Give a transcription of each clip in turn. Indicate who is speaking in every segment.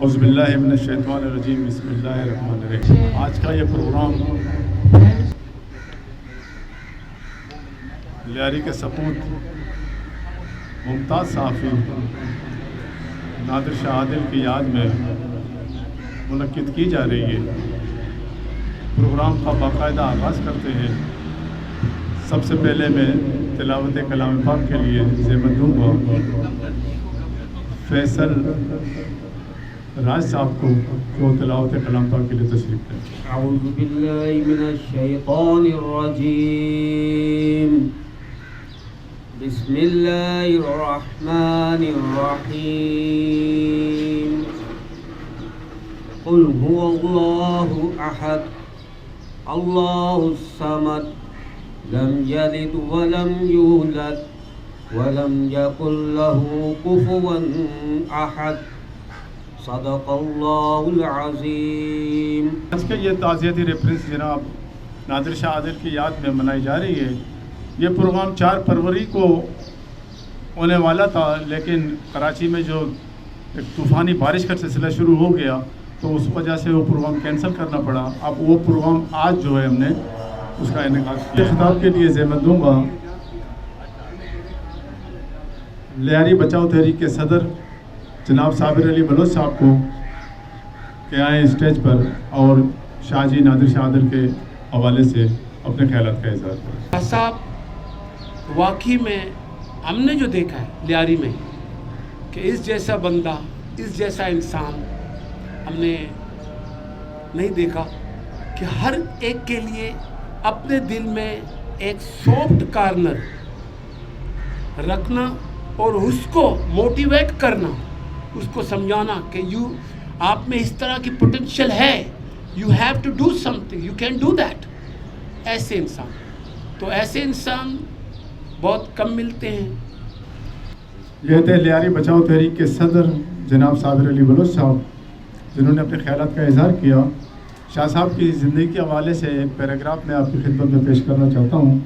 Speaker 1: اعوذ باللہ من الشیطان الرجیم، بسم اللہ الرحمن الرحیم۔ آج کا یہ پروگرام لیاری کے سپوت ممتاز صحافی نادر شاہ عادل کی یاد میں منعقد کی جا رہی ہے۔ پروگرام کا باقاعدہ آغاز کرتے ہیں۔ سب سے پہلے میں تلاوت کلام پاک کے لیے زحمت دوں گا فیصل راج صاحب کو، جو تلاوت کلام پاک کے لیے تشریف کریں۔
Speaker 2: اعوذ باللہ من الشیطان الرجیم، بسم اللہ الرحمن الرحیم۔ قل هو اللہ احد اللہ الصمد لم یلد ولم یولد ولم یکن له کفوا احد صدق اللہ العظیم۔
Speaker 1: آج کا یہ تعزیتی ریفرنس جناب نادر شاہ عادل کی یاد میں منائی جا رہی ہے۔ یہ پروگرام 4 فروری کو ہونے والا تھا، لیکن کراچی میں جو ایک طوفانی بارش کا سلسلہ شروع ہو گیا تو اس وجہ سے وہ پروگرام کینسل کرنا پڑا۔ اب وہ پروگرام آج جو ہے ہم نے اس کا انعقاد کیا۔ خطاب کے لیے زحمت دوں گا لیاری بچاؤ تحریک کے صدر جناب صابر علی بلوچ صاحب کو کہ آئیں اسٹیج پر اور شاہ جی نادر شاہ عادل کے حوالے سے اپنے خیالات کا اظہار کریں۔
Speaker 3: صاحب، واقعی میں ہم نے جو دیکھا ہے لیاری میں کہ اس جیسا بندہ، اس جیسا انسان ہم نے نہیں دیکھا کہ ہر ایک کے لیے اپنے دل میں ایک سافٹ کارنر رکھنا اور اس کو موٹیویٹ کرنا، اس کو سمجھانا کہ آپ میں اس طرح کی پوٹینشیل ہے، you have to do something, you can do that. ایسے انسان، تو ایسے انسان بہت کم ملتے ہیں۔
Speaker 1: یہ تھے لیاری بچاؤ تحریک کے صدر جناب صابر علی بلوچ صاحب، جنہوں نے اپنے خیالات کا اظہار کیا۔ شاہ صاحب کی زندگی کے حوالے سے ایک پیراگراف میں آپ کی خدمت میں پیش کرنا چاہتا ہوں۔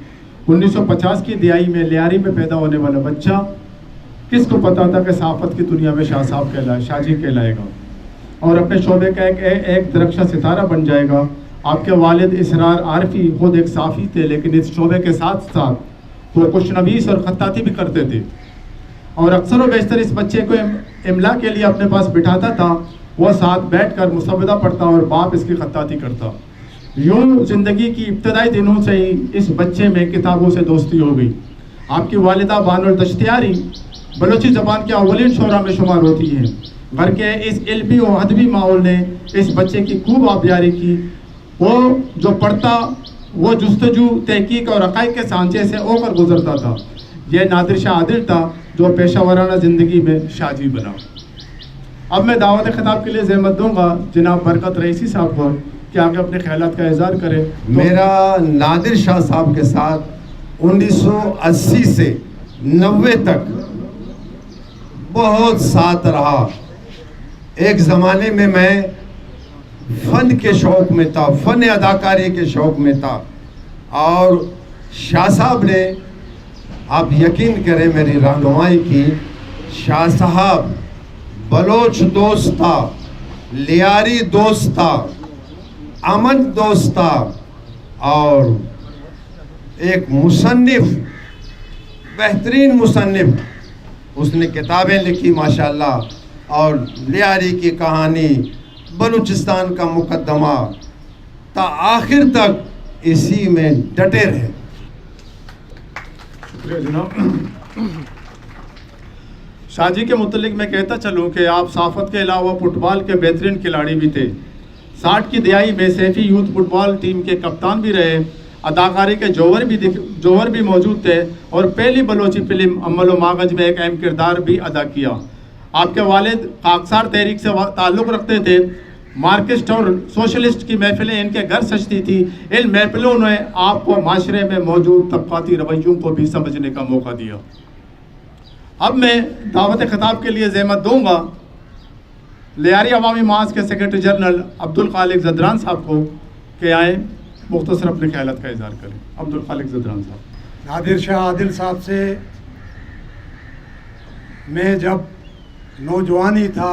Speaker 1: 1950 کی دہائی میں لیاری میں پیدا ہونے والا بچہ کس کو پتا تھا کہ صحافت کی دنیا میں شاہ صاحب شاہ جی کہلائے گا اور اپنے شعبے کا ایک درخشاں ستارہ بن جائے گا۔ آپ کے والد اسرار عارفی خود ایک صحافی تھے، لیکن اس شعبے کے ساتھ ساتھ وہ کشنویس اور خطاطی بھی کرتے تھے، اور اکثر و بیشتر اس بچے کو املا کے لیے اپنے پاس بٹھاتا تھا، وہ ساتھ بیٹھ کر مسودہ پڑھتا اور باپ اس کی خطاطی کرتا۔ یوں زندگی کی ابتدائی دنوں سے ہی اس بچے میں کتابوں سے دوستی ہو گئی۔ آپ کی والدہ بانو الدشتیاری بلوچی زبان کے اولین شعراء میں شمار ہوتی ہیں۔ گھر کے اس علمی و ادبی ماحول نے اس بچے کی خوب آبیاری کی۔ وہ جو پڑھتا وہ جستجو، تحقیق اور حقائق کے سانچے سے ہو کر گزرتا تھا۔ یہ نادر شاہ عادل تھا جو پیشہ ورانہ زندگی میں شاہ جی بنا۔ اب میں دعوت خطاب کے لیے زحمت دوں گا جناب برکت رئیسی صاحب کو کہ آگے اپنے خیالات کا اظہار کرے۔
Speaker 4: میرا نادر شاہ صاحب کے ساتھ 1980 سے 90 تک بہت ساتھ رہا۔ ایک زمانے میں فن کے شوق میں تھا، فن اداکاری کے شوق میں تھا، اور شاہ صاحب نے، آپ یقین کریں میری رہنمائی کی۔ شاہ صاحب بلوچ دوست تھا، لیاری دوست تھا، امن دوست تھا، اور ایک مصنف، بہترین مصنف۔ اس نے کتابیں لکھی ماشاءاللہ، اور لیاری کی کہانی، بلوچستان کا مقدمہ، تا آخر تک اسی میں ڈٹے رہے۔
Speaker 1: شکریہ جناب۔ شاہ جی کے متعلق میں کہتا چلوں کہ آپ صحافت کے علاوہ فٹ بال کے بہترین کھلاڑی بھی تھے۔ 60 کی دہائی میں سیفی یوتھ فٹ بال ٹیم کے کپتان بھی رہے، اداکاری کے جوہر بھی موجود تھے، اور پہلی بلوچی فلم امل و ماغج میں ایک اہم کردار بھی ادا کیا۔ آپ کے والد خاکسار تحریک سے تعلق رکھتے تھے۔ مارکسٹ اور سوشلسٹ کی محفلیں ان کے گھر سجتی تھی۔ ان محفلوں نے آپ کو معاشرے میں موجود طبقاتی رویوں کو بھی سمجھنے کا موقع دیا۔ اب میں دعوت خطاب کے لیے زحمت دوں گا لیاری عوامی محاذ کے سیکرٹری جنرل عبدالخالق زدران صاحب کو کہ آئیں مختصر اپنے خیالات کا اظہار کریں۔ عبدالخالق زدران صاحب۔
Speaker 5: نادر شاہ عادل صاحب سے میں جب نوجوانی تھا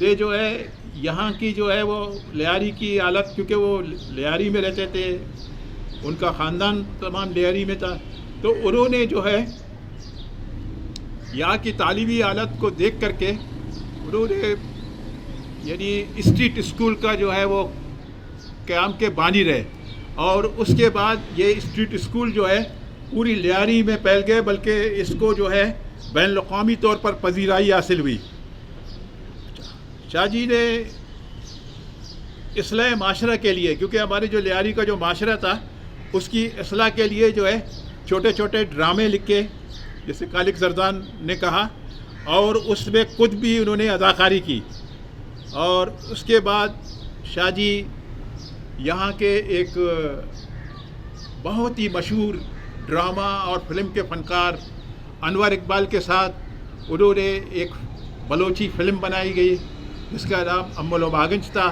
Speaker 6: یہ جو ہے یہاں کی جو ہے وہ لیاری کی حالت، کیونکہ وہ لیاری میں رہتے تھے، ان کا خاندان تمام لیاری میں تھا، تو انہوں نے جو ہے یہاں کی تعلیمی حالت کو دیکھ کر کے انہوں نے یعنی اسٹریٹ اسکول کا جو ہے وہ قیام کے بانی رہے، اور اس کے بعد یہ اسٹریٹ اسکول جو ہے پوری لیاری میں پھیل گئے، بلکہ اس کو جو ہے بین الاقوامی طور پر پذیرائی حاصل ہوئی۔ شاہ جی نے اصلاح معاشرہ کے لیے، کیونکہ ہمارے جو لیاری کا جو معاشرہ تھا اس کی اصلاح کے لیے جو ہے چھوٹے چھوٹے ڈرامے لکھے، جیسے خالق زردان نے کہا، اور اس میں خود بھی انہوں نے اداکاری کی۔ اور اس کے بعد شاہ جی یہاں کے ایک بہت ہی مشہور ڈرامہ اور فلم کے فنکار انور اقبال کے ساتھ انہوں نے ایک بلوچی فلم بنائی گئی جس کا نام ام لوماگنج تھا،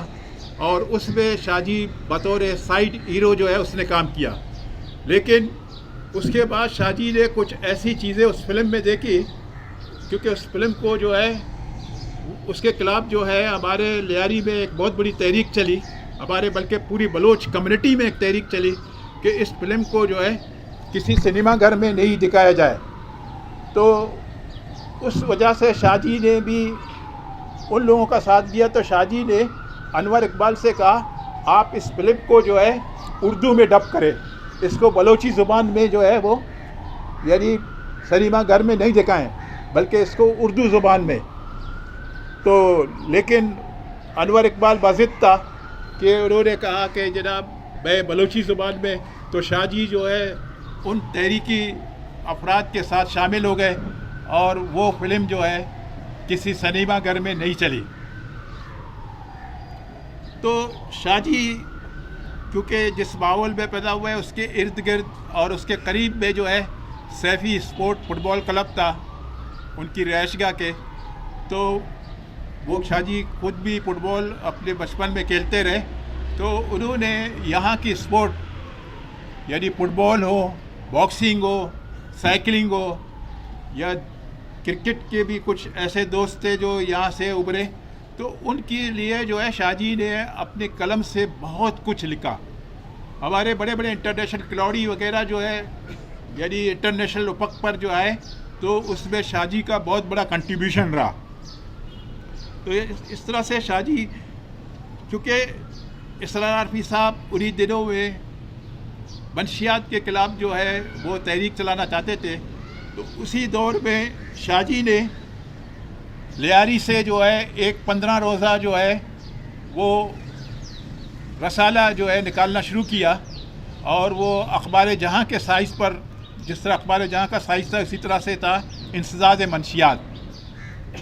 Speaker 6: اور اس میں شاہ جی بطور سائیڈ ہیرو جو ہے اس نے کام کیا۔ لیکن اس کے بعد شاہ جی نے کچھ ایسی چیزیں اس فلم میں دیکھی، کیونکہ اس فلم کو جو ہے اس کے خلاف جو ہے ہمارے لیاری میں ایک بہت بڑی تحریک چلی، ہمارے بلکہ پوری بلوچ کمیونٹی میں ایک تحریک چلی کہ اس فلم کو جو ہے کسی سنیما گھر میں نہیں دکھایا جائے۔ تو اس وجہ سے شاہ جی نے بھی ان لوگوں کا ساتھ دیا، تو شاہ جی نے انور اقبال سے کہا آپ اس فلم کو جو ہے اردو میں ڈب کریں، اس کو بلوچی زبان میں جو ہے وہ یعنی سنیما گھر میں نہیں دکھائیں، بلکہ اس کو اردو زبان میں۔ تو لیکن انور اقبال باضد تھا کہ انہوں نے کہا کہ جناب میں بلوچی زبان میں، تو شاہ جی جو ہے ان تحریکی افراد کے ساتھ شامل ہو گئے، اور وہ فلم جو ہے کسی سنیما گھر میں نہیں چلی۔ تو شاہ جی کیونکہ جس ماحول میں پیدا ہوئے اس کے ارد گرد اور اس کے قریب میں جو ہے سیفی اسپورٹ فٹ بال کلب تھا ان کی رہائش گاہ کے، تو وہ شاہ جی خود بھی فٹ بال اپنے بچپن میں کھیلتے رہے، تو انہوں نے یہاں کی اسپورٹ یعنی فٹ بال ہو، باکسنگ ہو، سائیکلنگ ہو، یا کرکٹ کے بھی کچھ ایسے دوست تھے جو یہاں سے ابھرے، تو ان کے لیے جو ہے شاہ جی نے اپنے قلم سے بہت کچھ لکھا۔ ہمارے بڑے بڑے انٹرنیشنل کھلاڑی وغیرہ جو ہے یعنی انٹرنیشنل افق پر جو آئے، تو اس میں شاہ جی کا بہت بڑا کنٹریبیوشن رہا۔ تو اس طرح سے شاہ جی، کیونکہ اسرار عارفی صاحب انہی دنوں میں منشیات کے خلاف جو ہے وہ تحریک چلانا چاہتے تھے، تو اسی دور میں شاہ جی نے لیاری سے جو ہے ایک 15 روزہ جو ہے وہ رسالہ جو ہے نکالنا شروع کیا، اور وہ اخبار جہاں کے سائز پر، جس طرح اخبار جہاں کا سائز تھا اسی طرح سے تھا انسداد منشیات۔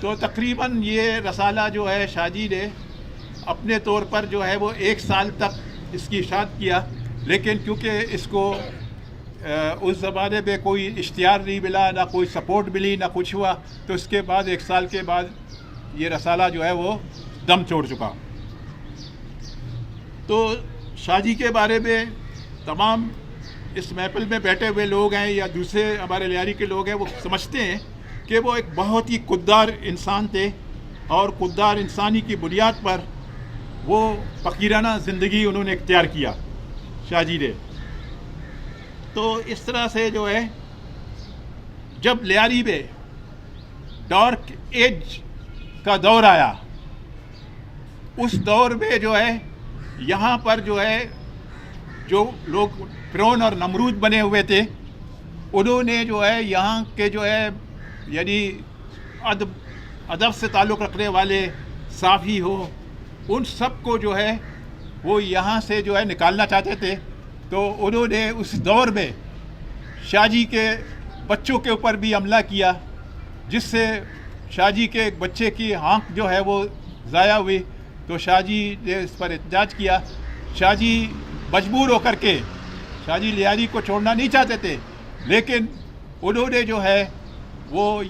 Speaker 6: تو تقریباً یہ رسالہ جو ہے شاہ جی نے اپنے طور پر جو ہے وہ 1 سال تک اس کی اشاعت کیا، لیکن کیونکہ اس کو اس زمانے میں کوئی اشتہار نہیں ملا، نہ کوئی سپورٹ ملی، نہ کچھ ہوا، تو اس کے بعد 1 سال کے بعد یہ رسالہ جو ہے وہ دم چھوڑ چکا۔ تو شاہ جی کے بارے میں تمام اس محفل میں بیٹھے ہوئے لوگ ہیں یا دوسرے ہمارے لیاری کے لوگ ہیں، وہ سمجھتے ہیں کہ وہ ایک بہت ہی خوددار انسان تھے، اور خوددار انسانی کی بنیاد پر وہ فقیرانہ زندگی انہوں نے اختیار کیا شاہ جی نے۔ تو اس طرح سے جو ہے جب لیاری میں ڈارک ایج کا دور آیا، اس دور میں جو ہے یہاں پر جو ہے جو لوگ فرعون اور نمرود بنے ہوئے تھے، انہوں نے جو ہے یہاں کے جو ہے یعنی ادب سے تعلق رکھنے والے صافی ہو، ان سب کو جو ہے وہ یہاں سے جو ہے نکالنا چاہتے تھے۔ تو انہوں نے اس دور میں شاہ جی کے بچوں کے اوپر بھی حملہ کیا، جس سے شاہ جی کے ایک بچے کی آنکھ جو ہے وہ ضائع ہوئی۔ تو شاہ جی نے اس پر احتجاج کیا۔ شاہ جی مجبور ہو کر کے، شاہ جی لیاری کو چھوڑنا نہیں چاہتے تھے، لیکن انہوں نے جو ہے وہ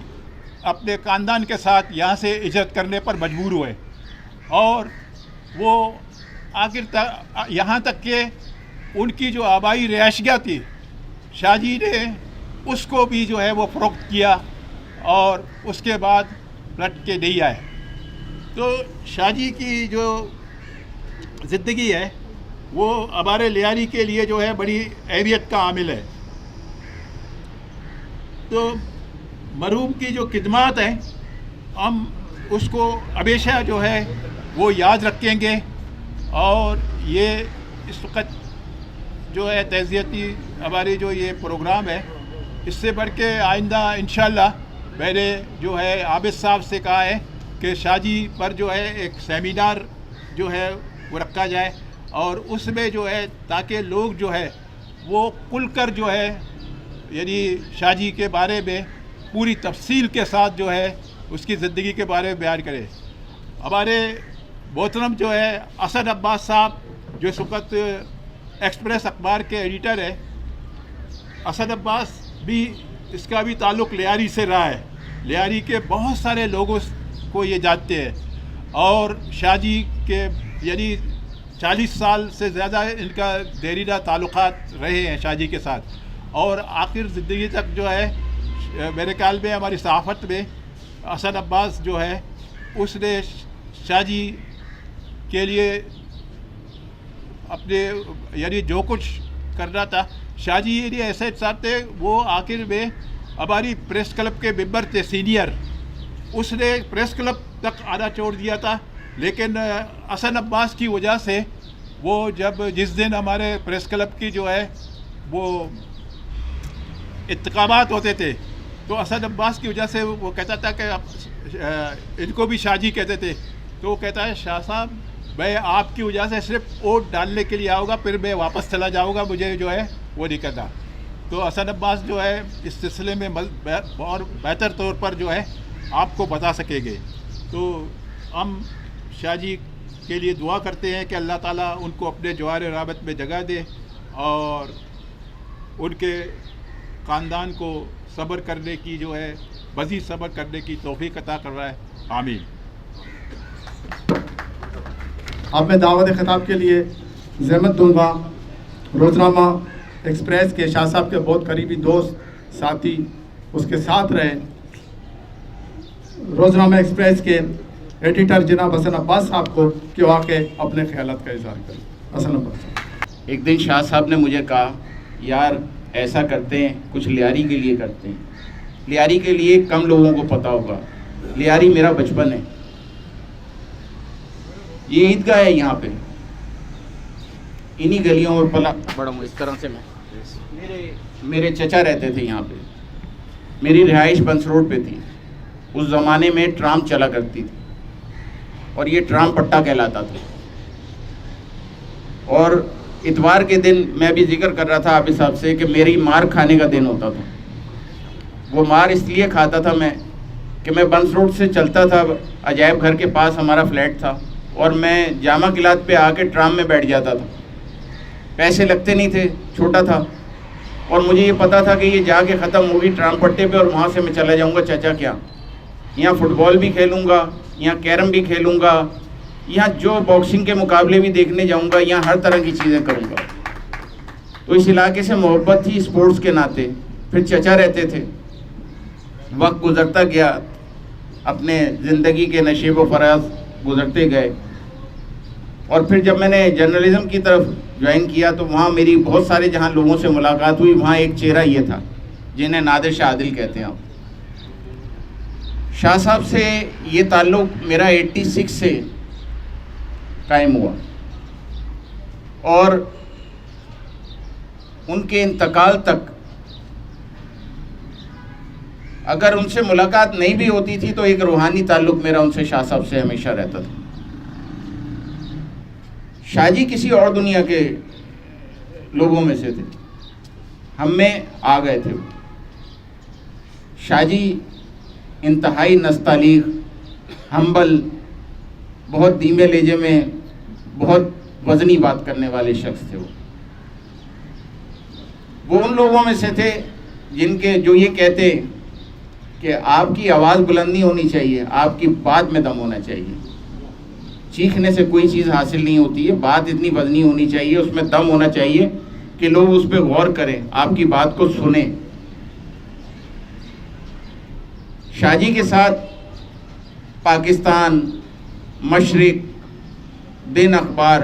Speaker 6: اپنے خاندان کے ساتھ یہاں سے ہجرت کرنے پر مجبور ہوئے، اور وہ آخر تک یہاں تک کہ ان کی جو آبائی رہائش گاہ تھی، شاہ جی نے اس کو بھی جو ہے وہ فروخت کیا، اور اس کے بعد پلٹ کے نہیں آئے۔ تو شاہ جی کی جو زندگی ہے وہ ہمارے لیاری کے لیے جو ہے بڑی اہمیت کا عامل ہے. تو مرحوم کی جو خدمات ہیں ہم اس کو ہمیشہ جو ہے وہ یاد رکھیں گے. اور یہ اس وقت جو ہے تعزیتی ہماری جو یہ پروگرام ہے اس سے بڑھ کے آئندہ انشاءاللہ میں نے جو ہے عابد صاحب سے کہا ہے کہ شاہ جی پر جو ہے ایک سیمینار جو ہے وہ رکھا جائے اور اس میں جو ہے تاکہ لوگ جو ہے وہ کھل کر جو ہے یعنی شاہ جی کے بارے میں پوری تفصیل کے ساتھ جو ہے اس کی زندگی کے بارے میں بیان کرے. ہمارے محترم جو ہے اسد عباس صاحب جو اس وقت ایکسپریس اخبار کے ایڈیٹر ہے, اسد عباس بھی اس کا بھی تعلق لیاری سے رہا ہے. لیاری کے بہت سارے لوگوں کو یہ جانتے ہیں اور شاہ جی کے یعنی 40 سال سے زیادہ ان کا دیرینہ تعلقات رہے ہیں شاہ جی کے ساتھ. اور آخر زندگی تک جو ہے میرے خیال میں ہماری صحافت میں اسد عباس جو ہے اس نے شاہ جی کے لیے اپنے یعنی جو کچھ کرنا تھا شاہ جی یعنی ایسے انسان تھے. وہ آخر میں ہماری پریس کلب کے ممبر تھے سینئر, اس نے پریس کلب تک آنا چھوڑ دیا تھا. لیکن اسد عباس کی وجہ سے وہ جس دن ہمارے پریس کلب کی جو ہے وہ انتخابات ہوتے تھے تو اسد عباس کی وجہ سے وہ کہتا تھا کہ ان کو بھی شاہ جی کہتے تھے. تو وہ کہتا ہے شاہ صاحب میں آپ کی وجہ سے صرف ووٹ ڈالنے کے لیے آؤں گا, پھر میں واپس چلا جاؤں گا, مجھے جو ہے وہ نہیں کرنا. تو اسد عباس جو ہے اس سلسلے میں اور بہتر طور پر جو ہے آپ کو بتا سکیں گے. تو ہم شاہ جی کے لیے دعا کرتے ہیں کہ اللہ تعالیٰ ان کو اپنے جوار رحمت میں جگہ دے اور ان کے خاندان کو صبر کرنے کی جو ہے مزید صبر کرنے کی توفیق عطا کر رہا ہے. آمین.
Speaker 1: اب میں دعوت خطاب کے لیے زحمت دوں گا روزنامہ ایکسپریس کے شاہ صاحب کے بہت قریبی دوست ساتھی اس کے ساتھ رہے روزنامہ ایکسپریس کے ایڈیٹر جناب حسن عباس صاحب کو کہ واقع اپنے خیالات کا اظہار کریں. حسن عباس صاحب.
Speaker 7: ایک دن شاہ صاحب نے مجھے کہا یار ایسا کرتے ہیں کچھ لیاری کے لیے کرتے ہیں. لیاری کے لیے کم لوگوں کو پتہ ہوگا. لیاری میرا بچپن ہے. یہ عیدگاہ ہے یہاں پہ, انہی گلیوں میں پلا بڑا ہوں. اس طرح سے میرے چچا رہتے تھے یہاں پہ. میری رہائش بنس روڈ پہ تھی. اس زمانے میں ٹرام چلا کرتی تھی اور یہ ٹرام پٹا کہلاتا تھا. اور اتوار کے دن میں بھی ذکر کر رہا تھا عابد صاحب سے کہ میری مار کھانے کا دن ہوتا تھا. وہ مار اس لیے کھاتا تھا میں کہ میں بنس روڈ سے چلتا تھا, عجائب گھر کے پاس ہمارا فلیٹ تھا, اور میں جامع قلعت پہ آ کے ٹرام میں بیٹھ جاتا تھا. پیسے لگتے نہیں تھے, چھوٹا تھا, اور مجھے یہ پتا تھا کہ یہ جا کے ختم ہوگی ٹرام پٹے پہ اور وہاں سے میں چلا جاؤں گا چچا کیا. یہاں فٹ بال بھی کھیلوں گا, یہاں کیرم بھی کھیلوں گا, یہاں جو باکسنگ کے مقابلے بھی دیکھنے جاؤں گا, یہاں ہر طرح کی چیزیں کروں گا. تو اس علاقے سے محبت تھی اسپورٹس کے ناطے. پھر چچا رہتے تھے. وقت گزرتا گیا, اپنے زندگی کے نشیب و فراز گزرتے گئے, اور پھر جب میں نے جرنلزم کی طرف جوائن کیا تو وہاں میری بہت سارے جہاں لوگوں سے ملاقات ہوئی, وہاں ایک چہرہ یہ تھا جنہیں نادر شاہ عادل کہتے ہیں آپ. شاہ صاحب سے یہ تعلق میرا 86 سے قائم ہوا, اور ان کے انتقال تک اگر ان سے ملاقات نہیں بھی ہوتی تھی تو ایک روحانی تعلق میرا ان سے شاہ صاحب سے ہمیشہ رہتا تھا. شاہ جی کسی اور دنیا کے لوگوں میں سے تھے, ہم میں آ گئے تھے. شاہ جی انتہائی نستعلیق, ہمبل, بہت دھیمے لہجے میں بہت وزنی بات کرنے والے شخص تھے. وہ ان لوگوں میں سے تھے جن کے جو یہ کہتے کہ آپ کی آواز بلند نہیں ہونی چاہیے, آپ کی بات میں دم ہونا چاہیے. چیخنے سے کوئی چیز حاصل نہیں ہوتی ہے, بات اتنی وزنی ہونی چاہیے, اس میں دم ہونا چاہیے کہ لوگ اس پہ غور کریں, آپ کی بات کو سنیں. شاہ جی کے ساتھ پاکستان, مشرق، دن اخبار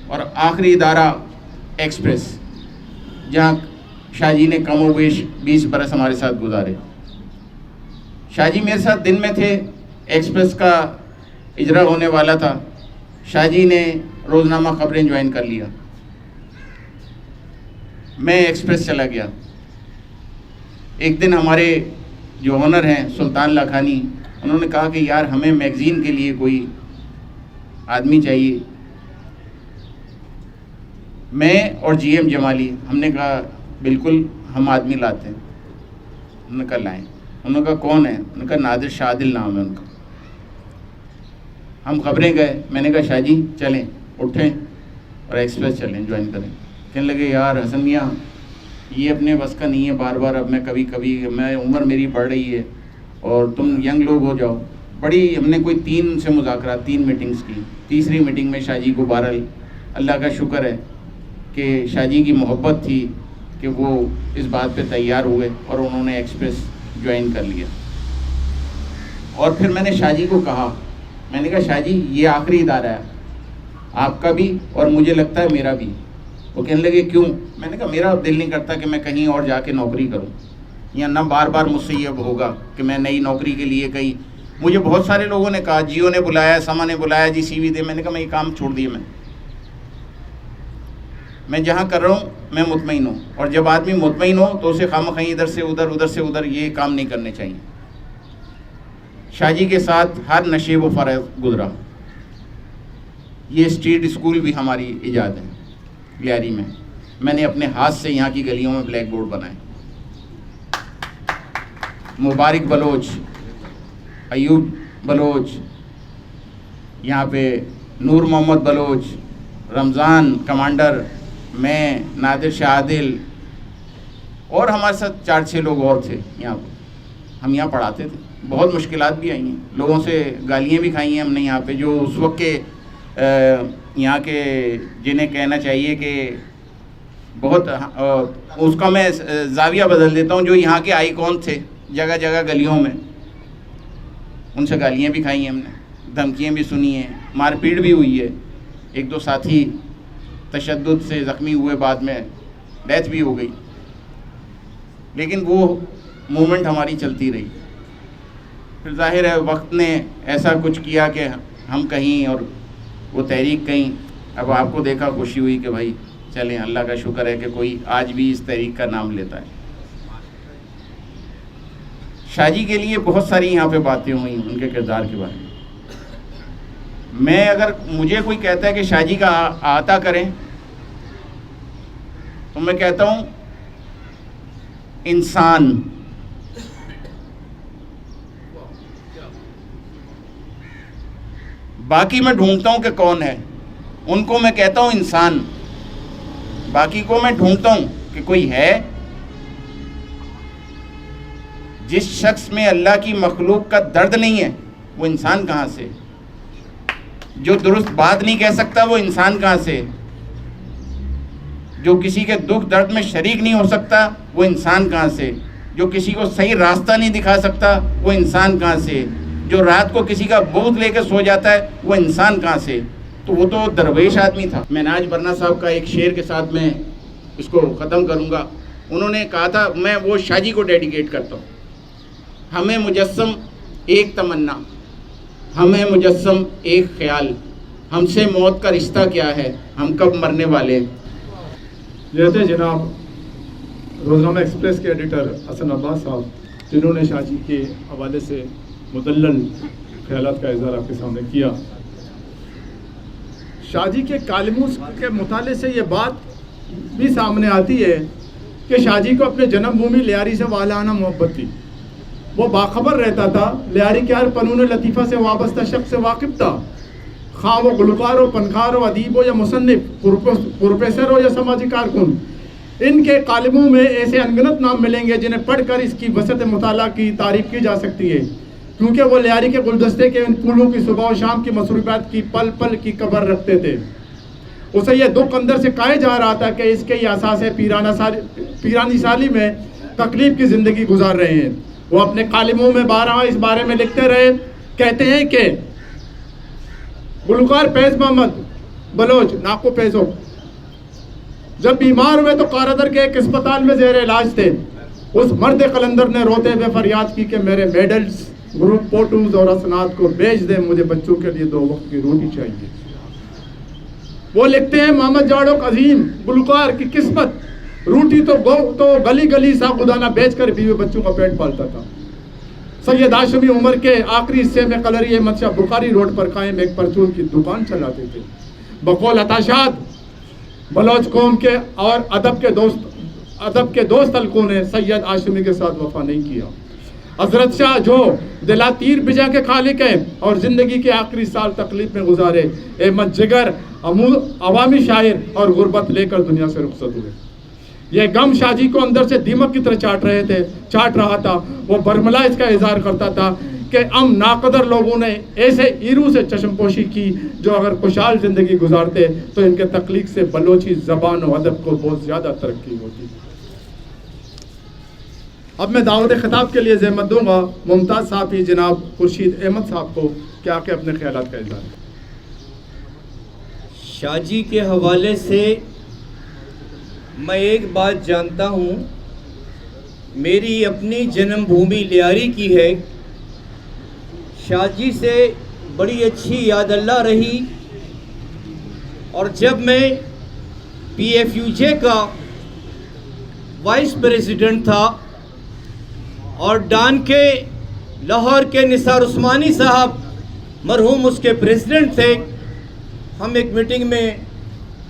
Speaker 7: اور آخری ادارہ ایکسپریس، جہاں شاہ جی نے کم و بیش 20 برس ہمارے ساتھ گزارے۔ شاہ جی میرے ساتھ دن میں تھے، ایکسپریس کا اجرا ہونے والا تھا، شاہ جی نے روزنامہ خبریں جوائن کر لیا، میں ایکسپریس چلا گیا۔ ایک دن ہمارے جو آنر ہیں سلطان لاکھانی، انہوں نے کہا کہ یار ہمیں میگزین کے لیے کوئی آدمی چاہیے۔ میں اور جی ایم جمالی ہم نے کہا بالکل ہم آدمی لاتے ہیں۔ انہوں نے کہا لائیں۔ انہوں نے کہا کون ہے؟ انہوں نے کہا نادر شاہ عادل نام ہے ان کا۔ ہم خبریں گئے، میں نے کہا شاہ جی چلیں، اٹھیں اور ایکسپریس چلیں، جوائن کریں۔ کہنے لگے یار حسن میاں یہ اپنے بس کا نہیں ہے، بار بار اب میں کبھی میں عمر میری بڑھ رہی ہے اور تم ینگ لوگ ہو جاؤ۔ بڑی ہم نے کوئی 3 سے مذاکرات، 3 میٹنگز کی۔ تیسری میٹنگ میں شاہ جی کو بہرحال اللہ کا شکر ہے کہ شاہ جی کی محبت تھی کہ وہ اس بات پہ تیار ہوئے اور انہوں نے ایکسپریس جوائن کر لیا۔ اور پھر میں نے شاہ جی کو کہا، میں نے کہا شاہ جی یہ آخری ادارہ ہے آپ کا بھی اور مجھے لگتا ہے میرا بھی۔ وہ کہنے لگے کیوں؟ میں نے کہا میرا دل نہیں کرتا کہ میں کہیں اور جا کے نوکری کروں، یا نہ بار بار مجھ سے یہ ہوگا کہ میں نئی نوکری کے لیے کہیں۔ مجھے بہت سارے لوگوں نے کہا، جیو نے بلایا، سما نے بلایا، جی سی وی دے۔ میں نے کہا میں یہ کام چھوڑ دیے، میں جہاں کر رہا ہوں میں مطمئن ہوں، اور جب آدمی مطمئن ہو تو اسے خواہ ادھر سے ادھر، ادھر سے ادھر یہ کام نہیں کرنے چاہیے۔ شاہ جی کے ساتھ ہر نشیب و فراز گزرا۔ یہ اسٹریٹ اسکول بھی ہماری ایجاد ہے لیاری میں۔ میں نے اپنے ہاتھ سے یہاں کی گلیوں میں بلیک بورڈ بنائے۔ مبارک بلوچ، ایوب بلوچ، یہاں پہ نور محمد بلوچ، رمضان کمانڈر، میں، نادر شاہ عادل، اور ہمارے ساتھ 4-6 لوگ اور تھے یہاں پہ۔ ہم یہاں پڑھاتے تھے۔ بہت مشکلات بھی آئی ہیں، لوگوں سے گالیاں بھی کھائی ہیں ہم نے یہاں پہ، جو اس وقت کے یہاں کے جنہیں کہنا چاہیے کہ بہت، اس کا میں زاویہ بدل دیتا ہوں، جو یہاں کے آئی کون تھے جگہ جگہ گلیوں میں، ان سے گالیاں بھی کھائی ہیں ہم نے، دھمکیاں بھی سنی ہیں، مار پیٹ بھی ہوئی ہے۔ 1-2 ساتھی تشدد سے زخمی ہوئے، بعد میں ڈیتھ بھی ہو گئی، لیکن وہ مومنٹ ہماری چلتی رہی۔ پھر ظاہر ہے وقت نے ایسا کچھ کیا کہ ہم کہیں اور وہ تحریک کہیں۔ اب آپ کو دیکھا خوشی ہوئی کہ بھائی چلیں، اللہ کا شکر ہے کہ کوئی آج بھی اس تحریک کا نام لیتا ہے۔ شاہ جی کے لیے بہت ساری یہاں پہ باتیں ہوئیں ان کے کردار کے بارے میں۔ میں اگر مجھے کوئی کہتا ہے کہ شاہ جی کا احاطہ کریں تو میں کہتا ہوں انسان۔ باقی میں ڈھونڈتا ہوں کہ کون ہے، ان کو میں کہتا ہوں انسان، باقی کو میں ڈھونڈتا ہوں کہ کوئی ہے۔ جس شخص میں اللہ کی مخلوق کا درد نہیں ہے وہ انسان کہاں سے؟ جو درست بات نہیں کہہ سکتا وہ انسان کہاں سے؟ جو کسی کے دکھ درد میں شریک نہیں ہو سکتا وہ انسان کہاں سے؟ جو کسی کو صحیح راستہ نہیں دکھا سکتا وہ انسان کہاں سے؟ جو رات کو کسی کا بوجھ لے کے سو جاتا ہے وہ انسان کہاں سے؟ تو وہ تو درویش آدمی تھا۔ مناج برنا صاحب کا ایک شعر کے ساتھ میں اس کو ختم کروں گا۔ انہوں نے کہا تھا، میں وہ شاہ جی کو ڈیڈیکیٹ کرتا ہوں، ہمیں مجسم ایک تمنا، ہمیں مجسم ایک خیال، ہم سے موت کا رشتہ کیا ہے، ہم کب مرنے والے ہیں۔
Speaker 1: یہ تھے جناب روزنامہ ایکسپریس کے ایڈیٹر حسن عباس صاحب، جنہوں نے شاہ جی کے حوالے سے مدلل خیالات کا اظہار آپ کے سامنے کیا۔ شاہ جی کے کالموں کے مطالعے سے یہ بات بھی سامنے آتی ہے کہ شاہ جی کو اپنے جنم بھومی لیاری سے والہانہ محبت تھی۔ وہ باخبر رہتا تھا، لیاری کے ہر فنون لطیفہ سے وابستہ شخص سے واقف تھا، خواہ وہ گلوکار ہو، فنکار ہو، ادیب ہو یا مصنف، پروفیسر ہو یا سماجی کارکن۔ ان کے کالموں میں ایسے انگنت نام ملیں گے جنہیں پڑھ کر اس کی وسعت مطالعہ کی تعریف کی جا سکتی ہے، کیونکہ وہ لیاری کے گلدستے کے ان پھولوں کی صبح و شام کی مصروفیات کی پل پل کی خبر رکھتے تھے۔ اسے یہ دکھ اندر سے کہے جا رہا تھا کہ اس کے یہ احساس پیرانی سالی میں تکلیف کی زندگی گزار رہے ہیں۔ وہ اپنے کالموں میں 12 اس بارے میں لکھتے رہے، کہتے ہیں کہ گلوکار فیض محمد بلوچ ناکو فیضو جب بیمار ہوئے تو قارادر کے ایک اسپتال میں زیر علاج تھے. اس مرد قلندر نے روتے ہوئے فریاد کی کہ میرے میڈلز، گروپ فوٹوز اور اسناد کو بیچ دیں، مجھے بچوں کے لیے 2 وقت کی روٹی چاہیے. وہ لکھتے ہیں محمد جاڑوک عظیم گلوکار کی قسمت روٹی تو گلی گلی ساگودانہ بیچ کر بیوی بچوں کا پیٹ پالتا تھا. سید ہاشمی عمر کے آخری حصے میں قلری احمد شاہ بخاری روڈ پر قائم ایک پرچون کی دکان چلاتے تھے. بقول عطاشاد بلوچ قوم کے اور ادب کے دوست حلقوں نے سید ہاشمی کے ساتھ وفا نہیں کیا. حضرت شاہ جو دلا تیر بجا کے خالق ہیں اور زندگی کے آخری سال تکلیف میں گزارے، احمد جگر عوامی شاعر اور غربت لے کر دنیا سے رخصت ہوئے. یہ غم شاہ جی کو اندر سے دیمک کی طرح چاٹ رہا تھا. وہ برملا اس کا اظہار کرتا تھا کہ ہم ناقدر لوگوں نے ایسے ایرو سے چشم پوشی کی جو اگر خوشحال زندگی گزارتے تو ان کے تخلیق سے بلوچی زبان و ادب کو بہت زیادہ ترقی ہوتی. اب میں دعوت خطاب کے لیے زحمت دوں گا ممتاز صحافی جناب خورشید احمد صاحب کو کہ آ کے اپنے خیالات کا اظہار کریں.
Speaker 8: شاہ جی کے حوالے سے میں ایک بات جانتا ہوں، میری اپنی جنم بھومی لیاری کی ہے. شاہ جی سے بڑی اچھی یاد اللہ رہی، اور جب میں پی ایف یو جے کا وائس پریزیڈنٹ تھا اور ڈان کے لاہور کے نثار عثمانی صاحب مرحوم اس کے پریزیڈنٹ تھے، ہم ایک میٹنگ میں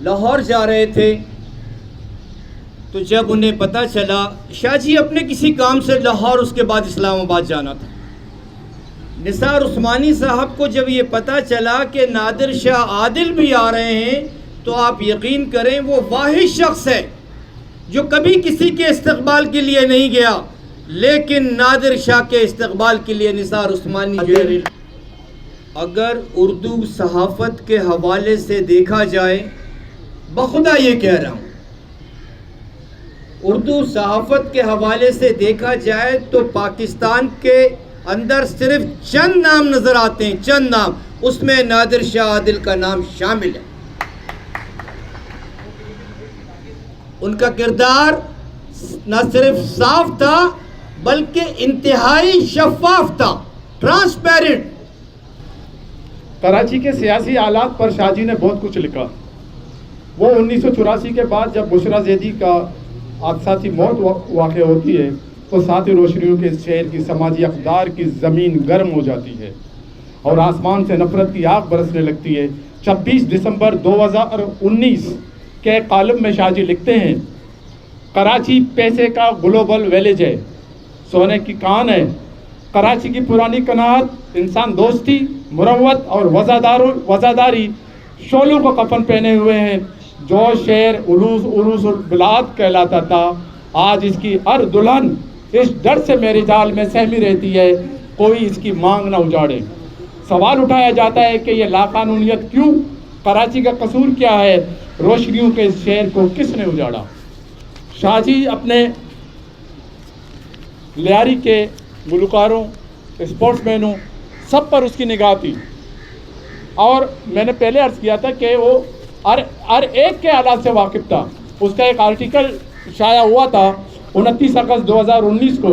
Speaker 8: لاہور جا رہے تھے تو جب انہیں پتہ چلا، شاہ جی اپنے کسی کام سے لاہور اس کے بعد اسلام آباد جانا تھا، نثار عثمانی صاحب کو جب یہ پتہ چلا کہ نادر شاہ عادل بھی آ رہے ہیں تو آپ یقین کریں وہ واحد شخص ہے جو کبھی کسی کے استقبال کے لیے نہیں گیا، لیکن نادر شاہ کے استقبال کے لیے نثار عثمانی گئے. اگر اردو صحافت کے حوالے سے دیکھا جائے، بخدا یہ کہہ رہا ہوں، اردو صحافت کے حوالے سے دیکھا جائے تو پاکستان کے اندر صرف چند نام نظر آتے ہیں، چند نام، اس میں نادر شاہ عادل کا نام شامل ہے. ان کا کردار نہ صرف صاف تھا بلکہ انتہائی شفاف تھا، ٹرانسپیرنٹ.
Speaker 1: کراچی کے سیاسی حالات پر شاہ جی نے بہت کچھ لکھا. وہ 1984 کے بعد جب بشرا زیدی کا حادثاتی موت واقع ہوتی ہے تو ساتھی روشنیوں کے شہر کی سماجی اقدار کی زمین گرم ہو جاتی ہے اور آسمان سے نفرت کی آگ برسنے لگتی ہے. 26 دسمبر 2019 کے کالم میں شاہ جی لکھتے ہیں، کراچی پیسے کا گلوبل ویلیج ہے، سونے کی کان ہے. کراچی کی پرانی قناعت انسان دوستی، مروت اور وزاداری شولوں کو کفن پہنے ہوئے ہیں. جو شہر عروس البلاد کہلاتا تھا، آج اس کی ہر دلہن اس ڈر سے میرے جال میں سہمی رہتی ہے کوئی اس کی مانگ نہ اجاڑے. سوال اٹھایا جاتا ہے کہ یہ لاقانونیت کیوں؟ کراچی کا قصور کیا ہے؟ روشنیوں کے اس شہر کو کس نے اجاڑا؟ شاہ جی اپنے لیاری کے گلوکاروں، اسپورٹس مینوں سب پر اس کی نگاہ تھی، اور میں نے پہلے عرض کیا تھا کہ وہ ہر ایک کے حالات سے واقف تھا. اس کا ایک آرٹیکل شائع ہوا تھا 29 اگست 2019 کو.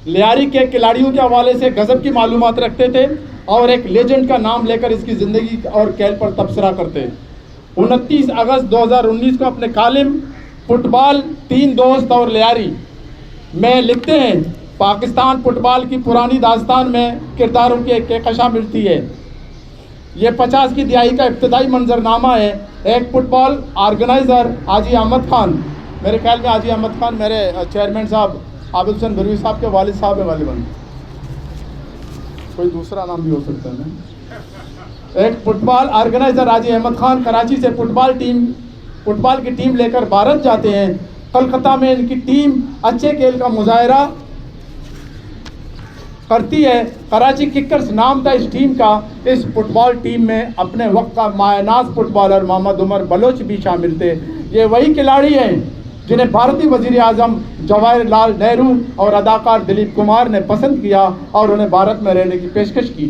Speaker 1: لیاری کے کھلاڑیوں کے حوالے سے غضب کی معلومات رکھتے تھے اور ایک لیجنڈ کا نام لے کر اس کی زندگی اور کھیل پر تبصرہ کرتے. 29 اگست 2019 کو اپنے کالم فٹ بال 3 دوست اور لیاری میں لکھتے ہیں، پاکستان فٹ بال کی پرانی داستان میں کرداروں کی ایک کہکشاں ملتی ہے. یہ 50 کی دہائی کا ابتدائی منظرنامہ ہے. ایک فٹ بال آرگنائزر حاجی احمد خان، میرے خیال میں حاجی احمد خان میرے چیئرمین صاحب عابد حسین بروی صاحب کے والد صاحب ہیں غالباً، کوئی دوسرا نام بھی ہو سکتا ہے. ایک فٹ بال آرگنائزر حاجی احمد خان کراچی سے فٹ بال کی ٹیم لے کر بھارت جاتے ہیں. کلکتہ میں ان کی ٹیم اچھے کھیل کا مظاہرہ کرتی ہے. کراچی ککرز نام تھا اس ٹیم کا. اس فٹ بال ٹیم میں اپنے وقت کا مایہ ناز فٹ بالر محمد عمر بلوچ بھی شامل تھے. یہ وہی کھلاڑی ہیں جنہیں بھارتی وزیر اعظم جواہر لال نہرو اور اداکار دلیپ کمار نے پسند کیا اور انہیں بھارت میں رہنے کی پیشکش کی.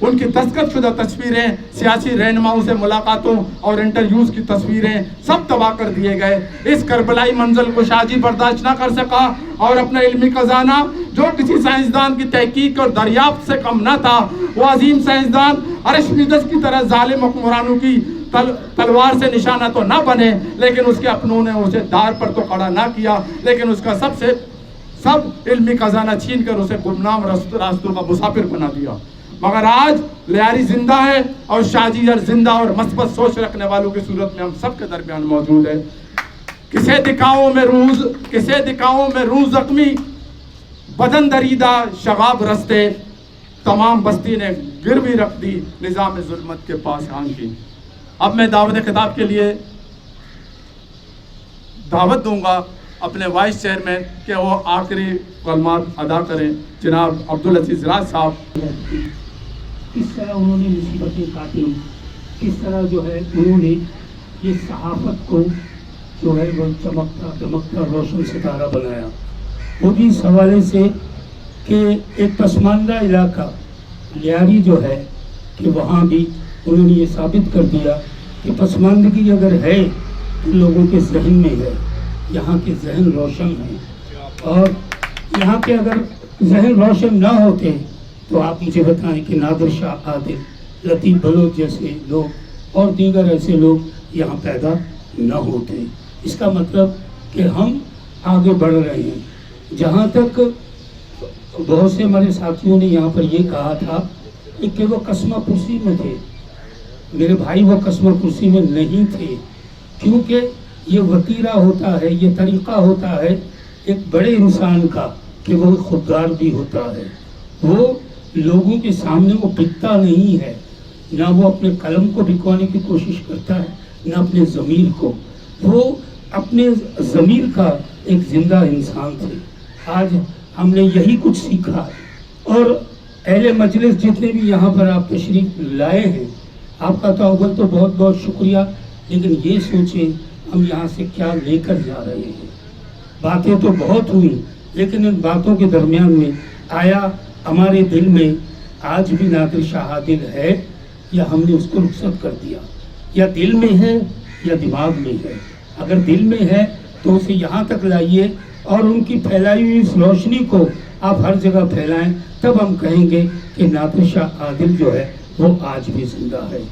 Speaker 9: ان کی دستخط شدہ تصویریں، سیاسی رہنماؤں سے ملاقاتوں اور انٹرویوز کی تصویریں سب تباہ کر دیے گئے۔ اس کربلائی منزل کو شاہ جی برداشت نہ کر سکا اور اپنا علمی خزانہ جو کسی سائنسدان کی تحقیق اور دریافت سے کم نہ تھا، وہ عظیم سائنسدان ارشمیدس کی طرح ظالم حکمرانوں کی تلوار سے نشانہ تو نہ بنے، لیکن اس کے اپنوں نے اسے دار پر تو کھڑا نہ کیا، لیکن اس کا سب علمی خزانہ چھین کر اسے گمنام راستوں کا مسافر بنا دیا۔ مگر آج لیاری زندہ ہے اور شاہ جی ہر زندہ اور مثبت سوچ رکھنے والوں کی صورت میں ہم سب کے درمیان موجود ہے۔ کسے دکھاؤں میں روز زخمی، بدن دریدہ شغاب رستے، تمام بستی نے گروی رکھ دی نظام ظلمت کے پاس آنکھی۔ اب میں دعوت خطاب کے لیے دعوت دوں گا اپنے وائس چیئرمین کہ وہ آخری کلمات ادا کریں، جناب عبدالعزیز راج صاحب۔
Speaker 10: کس طرح انہوں نے مصیبتیں کاٹی، کس طرح جو ہے انہوں نے یہ صحافت کو جو ہے وہ چمکتا دمکتا روشن ستارہ بنایا۔ وہ بھی اس حوالے سے کہ ایک پسماندہ علاقہ لیاری جو ہے کہ وہاں بھی انہوں نے یہ ثابت کر دیا کہ پسماندگی اگر ہے تو لوگوں کے ذہن میں ہے، یہاں کے ذہن روشن ہیں، اور یہاں کے اگر ذہن روشن نہ ہوتے تو آپ مجھے بتائیں کہ نادر شاہ عادل، لطیف بلوچ جیسے لوگ اور دیگر ایسے لوگ یہاں پیدا نہ ہوتے۔ اس کا مطلب کہ ہم آگے بڑھ رہے ہیں۔ جہاں تک بہت سے ہمارے ساتھیوں نے یہاں پر یہ کہا تھا کہ وہ قسمہ پرسی میں تھے، میرے بھائی وہ قسمہ پرسی میں نہیں تھے، کیونکہ یہ وتیرہ ہوتا ہے، یہ طریقہ ہوتا ہے ایک بڑے انسان کا کہ وہ خوددار بھی ہوتا ہے۔ وہ لوگوں کے سامنے وہ بکتا نہیں ہے، نہ وہ اپنے قلم کو بکوانے کی کوشش کرتا ہے، نہ اپنے ضمیر کو۔ وہ اپنے ضمیر کا ایک زندہ انسان تھے۔ آج ہم نے یہی کچھ سیکھا، اور اہل مجلس جتنے بھی یہاں پر آپ تشریف لائے ہیں، آپ کا تو اول تو بہت بہت شکریہ، لیکن یہ سوچیں ہم یہاں سے کیا لے کر جا رہے ہیں۔ باتیں تو بہت ہوئی، لیکن ان باتوں کے درمیان میں آیا ہمارے دل میں آج بھی نادر شاہ عادل ہے، یا ہم نے اس کو رخصت کر دیا، یا دل میں ہے یا دماغ میں ہے؟ اگر دل میں ہے تو اسے یہاں تک لائیے، اور ان کی پھیلائی ہوئی اس روشنی کو آپ ہر جگہ پھیلائیں، تب ہم کہیں گے کہ نادر شاہ عادل جو ہے وہ آج بھی زندہ ہے۔